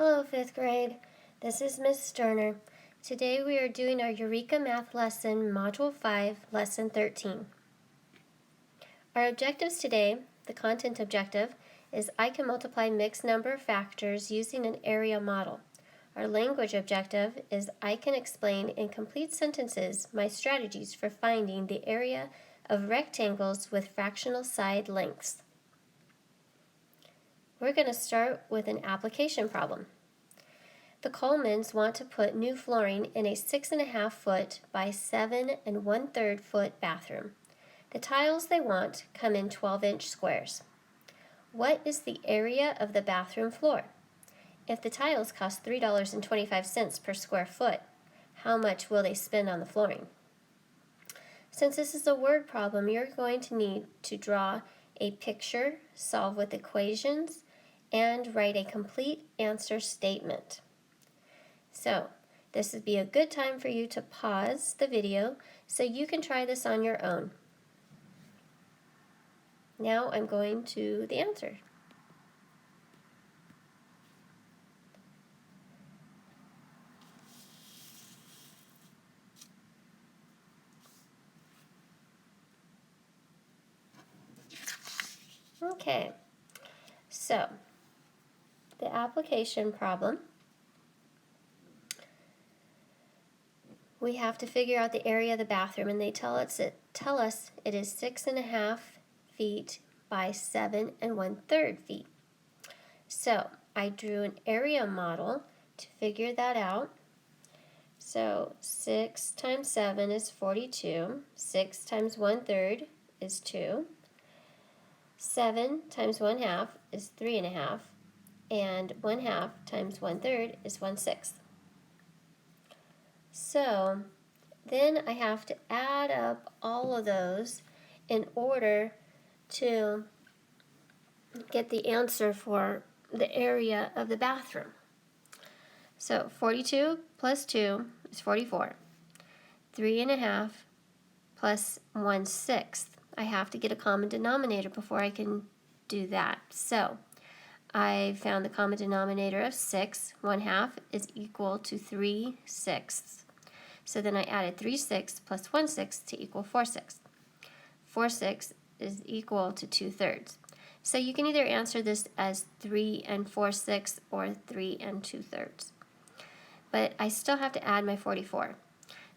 Hello, 5th grade. This is Miss Sterner. Today we are doing our Eureka Math Lesson, Module 5, Lesson 13. Our objectives today, the content objective, is I can multiply mixed number factors using an area model. Our language objective is I can explain in complete sentences my strategies for finding the area of rectangles with fractional side lengths. We're going to start with an application problem. The Colemans want to put new flooring in a 6.5 foot by 7 1/3 foot bathroom. The tiles they want come in 12-inch squares. What is the area of the bathroom floor? If the tiles cost $3.25 per square foot, how much will they spend on the flooring? Since this is a word problem, you're going to need to draw a picture, solve with equations, and write a complete answer statement. So, this would be a good time for you to pause the video so you can try this on your own. Now I'm going to the answer. Okay, so the application problem, we have to figure out the area of the bathroom, and they tell us it is 6.5 feet by 7 1/3 feet. So I drew an area model to figure that out. So 6 times 7 is 42. 6 times 1/3 is 2. 7 times 1/2 is 3.5. And 1/2 times 1/3 is 1/6. So then I have to add up all of those in order to get the answer for the area of the bathroom. So 42 plus 2 is 44. 3.5 plus 1/6. I have to get a common denominator before I can do that. So I found the common denominator of 6. 1/2 is equal to 3/6. So then I added 3/6 plus 1/6 to equal 4/6. 4/6 is equal to 2/3. So you can either answer this as 3 4/6 or 3 2/3. But I still have to add my 44.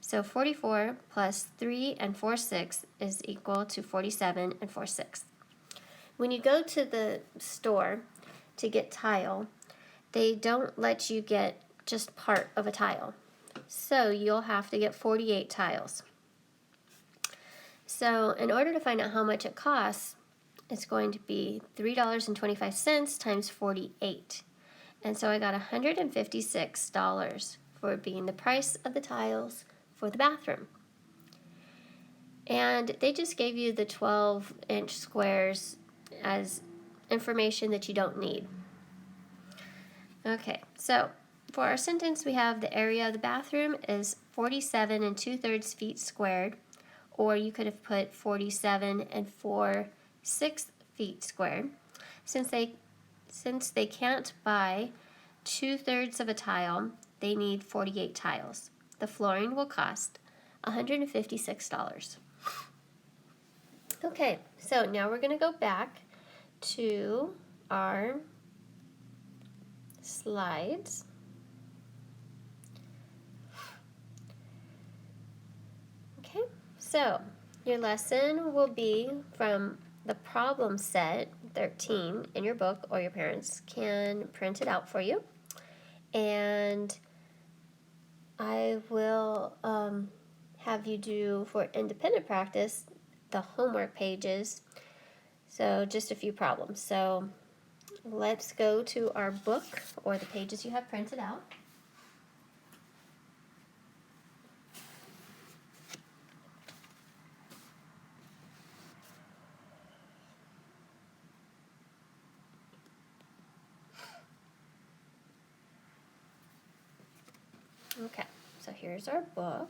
So 44 plus 3 4/6 is equal to 47 4/6. When you go to the store to get tile, they don't let you get just part of a tile. So you'll have to get 48 tiles. So in order to find out how much it costs, it's going to be $3.25 times 48. And so I got $156 for being the price of the tiles for the bathroom. And they just gave you the 12-inch squares as information that you don't need. Okay, so for our sentence, we have the area of the bathroom is 47 2/3 feet squared, or you could have put 47 4/6 feet squared. Since they can't buy 2/3 of a tile, they need 48 tiles. The flooring will cost $156. Okay, so now we're going to go back to our slides. Okay, so your lesson will be from the problem set 13 in your book, or your parents can print it out for you. And I will have you do, for independent practice, the homework pages. So just a few problems. So let's go to our book, or the pages you have printed out. Okay, so here's our book.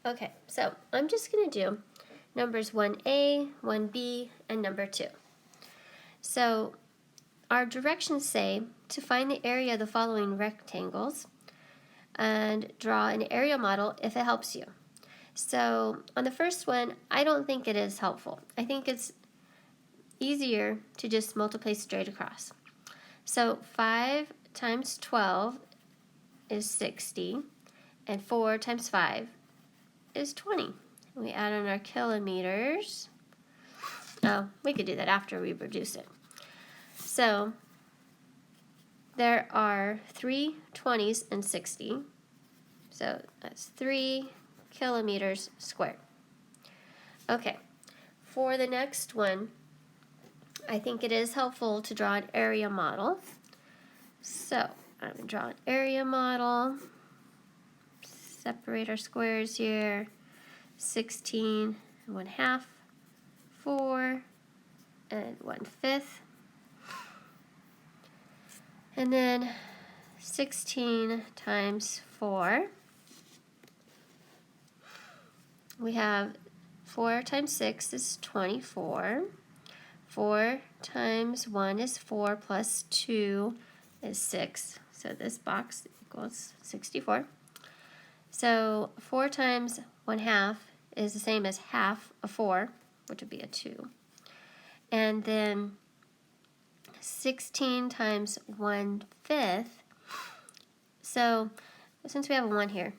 Okay, so I'm just going to do numbers 1a, 1b, and number 2. So our directions say to find the area of the following rectangles and draw an area model if it helps you. So on the first one, I don't think it is helpful. I think it's easier to just multiply straight across. So 5 times 12 is 60, and 4 times 5 is 20. We add on our kilometers. Oh, we could do that after we reduce it. So there are 3 20s and 60. So that's 3 kilometers squared. Okay, for the next one, I think it is helpful to draw an area model. So I'm going to draw an area model. Separate our squares here. 16 and 1/2, 4 and 1/5. And then 16 times 4. We have 4 times 6 is 24. 4 times 1 is 4 plus 2 is 6. So this box equals 64. So 4 times 1/2 is the same as half of 4, which would be a 2. And then 16 times 1/5. So since we have a 1 here,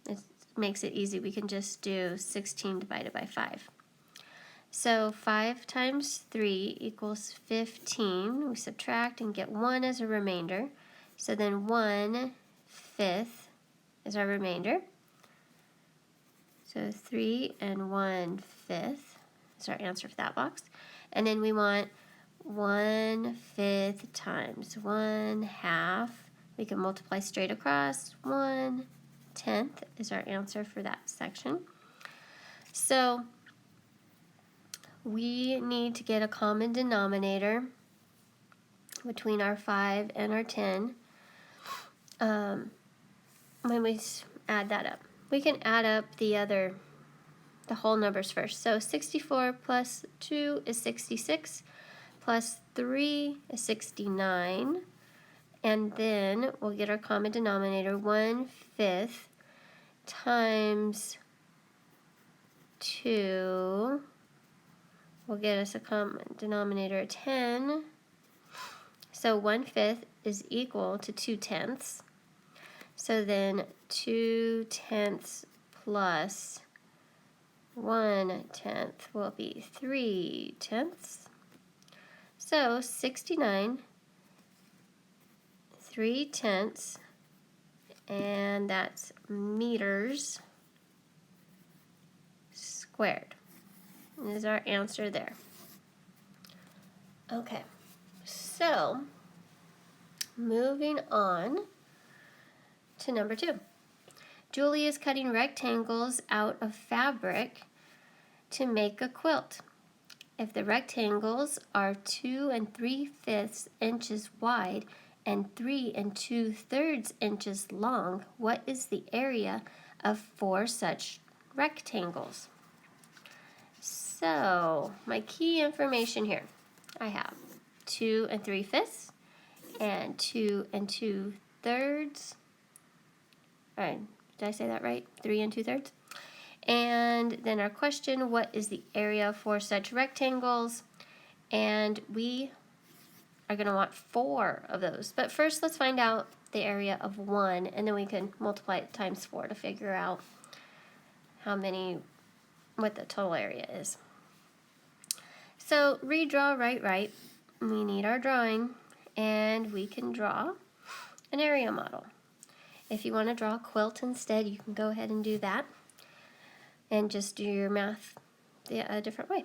it makes it easy. We can just do 16 divided by 5. So 5 times 3 equals 15. We subtract and get 1 as a remainder. So then 1/5 is our remainder. So 3 and 1/5 is our answer for that box. And then we want 1/5 times 1/2. We can multiply straight across. 1/10 is our answer for that section. So we need to get a common denominator between our 5 and our 10 when we add that up. We can add up the whole numbers first. So 64 plus 2 is 66, plus 3 is 69, and then we'll get our common denominator. 1/5 times 2 will get us a common denominator of 10. So 1/5 is equal to 2/10. So then 2/10 plus 1/10 will be 3/10. So 69, 3/10, and that's meters squared. Is our answer there. Okay, so moving on to number 2. Julie is cutting rectangles out of fabric to make a quilt. If the rectangles are 2 3/5 inches wide and 3 2/3 inches long, what is the area of 4 such rectangles? So my key information here, I have 2 3/5 and 2 2/3. All right, did I say that right? 3 2/3. And then our question, what is the area for such rectangles? And we are going to want 4 of those. But first, let's find out the area of 1, and then we can multiply it times 4 to figure out what the total area is. So redraw, right. We need our drawing, and we can draw an area model. If you want to draw a quilt instead, you can go ahead and do that and just do your math a different way.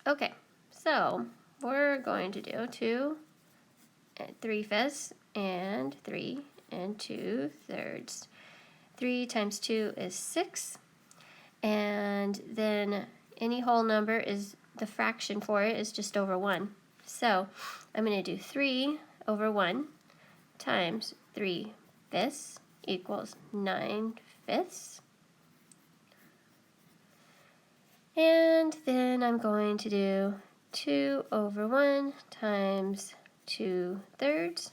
Okay, so we're going to do 2 3/5 and 3 2/3. 3 times 2 is 6, and then any whole number is the fraction for it is just over 1. So I'm going to do 3 over 1 times 3/5 equals 9/5. And I'm going to do 2 over 1 times 2/3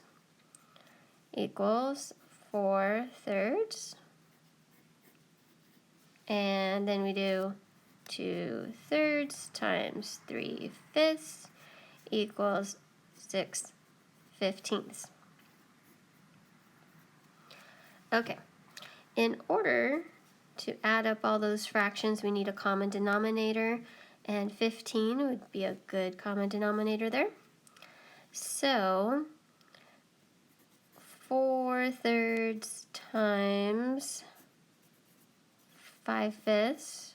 equals 4/3. And then we do 2/3 times 3/5 equals 6/15. Okay, in order to add up all those fractions, we need a common denominator, and 15 would be a good common denominator there. So 4/3 times 5/5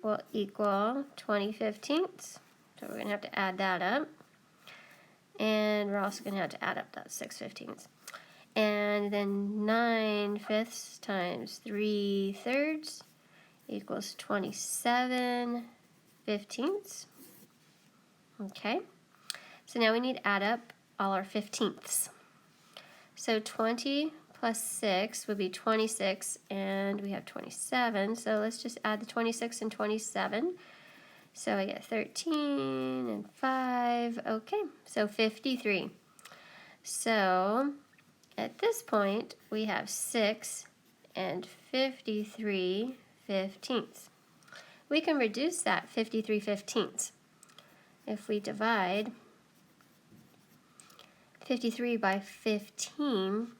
will equal 20/15. So we're going to have to add that up. And we're also going to have to add up that 6/15. And then 9/5 times 3/3 equals 27/15. Okay, so now we need to add up all our 15ths. So 20 plus 6 would be 26, and we have 27. So let's just add the 26 and 27. So I get 13 and 5. Okay, so 53. So at this point, we have 6 and 53/15. We can reduce that 53/15. If we divide 53 by 15,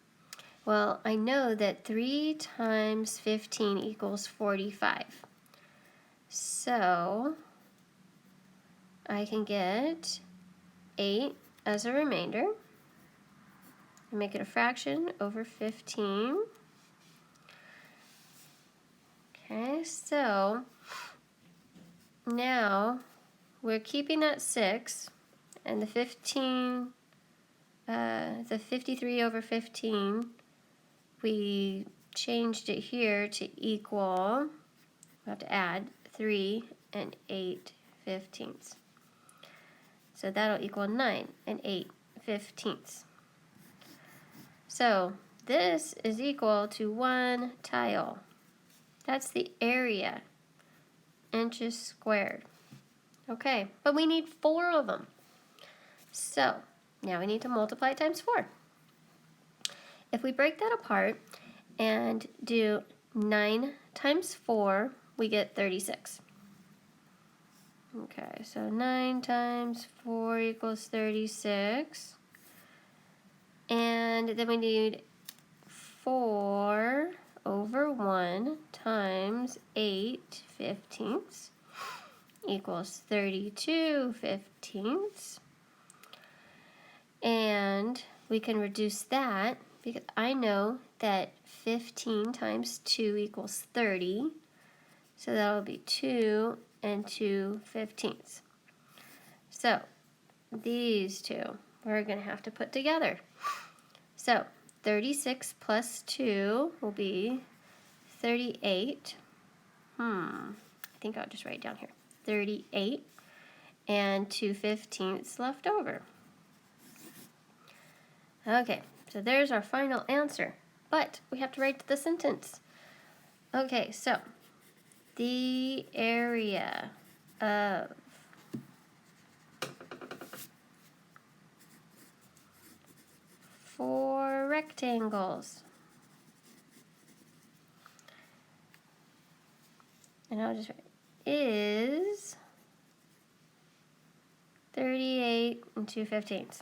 well, I know that 3 times 15 equals 45. So I can get 8 as a remainder. Make it a fraction over 15. Okay, so now we're keeping that 6, and the 53 over 15, we changed it here to equal, we have to add 3 and 8/15. So that'll equal 9 and 8/15. So this is equal to 1 tile. That's the area, inches squared. Okay, but we need 4 of them. So now we need to multiply times 4. If we break that apart and do 9 times 4, we get 36. Okay, so 9 times 4 equals 36. And then we need 4 over 1 times 8/15 equals 32/15. And we can reduce that because I know that 15 times 2 equals 30. So that will be 2 and 2/15. So these two we're going to have to put together. So 36 plus 2 will be 38. I think I'll just write it down here. 38 and 2/15 left over. Okay, so there's our final answer. But we have to write the sentence. Okay, so the area of four rectangles. And I'll just write is 38 and 2/15.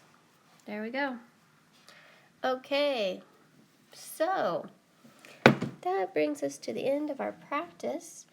There we go. Okay, so that brings us to the end of our practice.